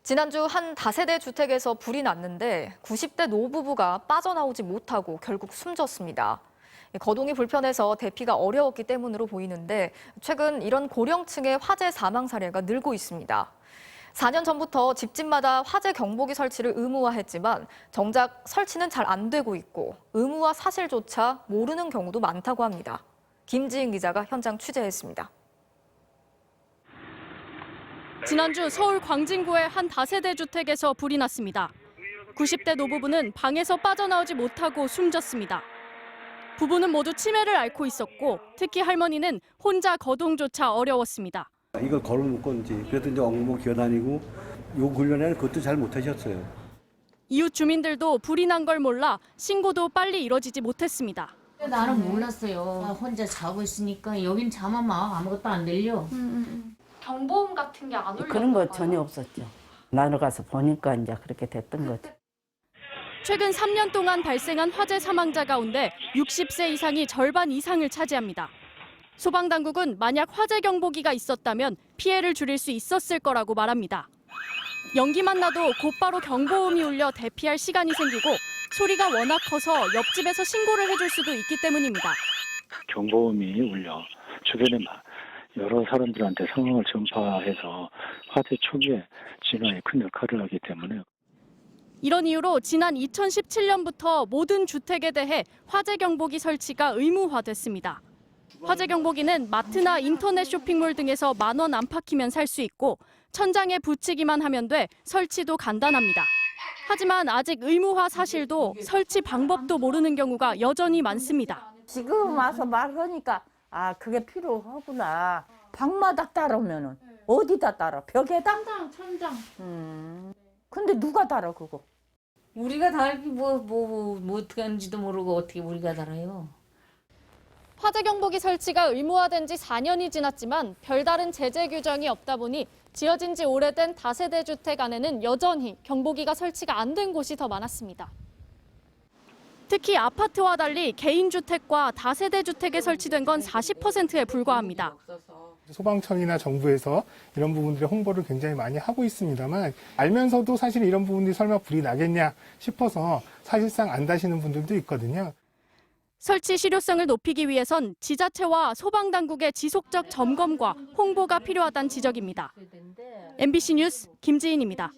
지난주 한 다세대 주택에서 불이 났는데 90대 노부부가 빠져나오지 못하고 결국 숨졌습니다. 거동이 불편해서 대피가 어려웠기 때문으로 보이는데 최근 이런 고령층의 화재 사망 사례가 늘고 있습니다. 4년 전부터 집집마다 화재 경보기 설치를 의무화했지만 정작 설치는 잘 안 되고 있고 의무화 사실조차 모르는 경우도 많다고 합니다. 김지인 기자가 현장 취재했습니다. 지난주 서울 광진구의 한 다세대 주택에서 불이 났습니다. 90대 노부부는 방에서 빠져나오지 못하고 숨졌습니다. 부부는 모두 치매를 앓고 있었고 특히 할머니는 혼자 거동조차 어려웠습니다. 이걸 걸어 못 건지 그래도 이제 엉엉 기어다니고 요 근련에는 그것도 잘 못하셨어요. 이웃 주민들도 불이 난 걸 몰라 신고도 빨리 이뤄지지 못했습니다. 나는 몰랐어요. 혼자 자고 있으니까 여긴 자만 막 아무것도 안 들려. 경보음 같은 게 안 울렸나요? 그런 거 전혀 없었죠. 나로 가서 보니까 이제 그렇게 됐던 거죠. 최근 3년 동안 발생한 화재 사망자 가운데 60세 이상이 절반 이상을 차지합니다. 소방당국은 만약 화재 경보기가 있었다면 피해를 줄일 수 있었을 거라고 말합니다. 연기만 나도 곧바로 경보음이 울려 대피할 시간이 생기고 소리가 워낙 커서 옆집에서 신고를 해줄 수도 있기 때문입니다. 경보음이 울려 주변에 여러 사람들한테 상황을 전파해서 화재 초기에 진화에 큰 역할을 하기 때문에 이런 이유로 지난 2017년부터 모든 주택에 대해 화재 경보기 설치가 의무화됐습니다. 화재 경보기는 마트나 인터넷 쇼핑몰 등에서 10,000원 안팎이면 살 수 있고 천장에 붙이기만 하면 돼 설치도 간단합니다. 하지만 아직 의무화 사실도 설치 방법도 모르는 경우가 여전히 많습니다. 지금 와서 말하니까 그게 필요하구나. 방마다 따르면은 어디다 따라? 벽에다? 천장. 근데 누가 따라 그거? 우리가 달기 뭐 어떻게 하는지도 모르고 어떻게 우리가 달아요. 화재 경보기 설치가 의무화된 지 4년이 지났지만 별다른 제재 규정이 없다 보니 지어진 지 오래된 다세대 주택 안에는 여전히 경보기가 설치가 안 된 곳이 더 많았습니다. 특히 아파트와 달리 개인 주택과 다세대 주택에 설치된 건 40%에 불과합니다. 소방청이나 정부에서 이런 부분들의 홍보를 굉장히 많이 하고 있습니다만 알면서도 사실 이런 부분들이 설마 불이 나겠냐 싶어서 사실상 안 다시는 분들도 있거든요. 설치 실효성을 높이기 위해선 지자체와 소방당국의 지속적 점검과 홍보가 필요하다는 지적입니다. MBC 뉴스 김지인입니다.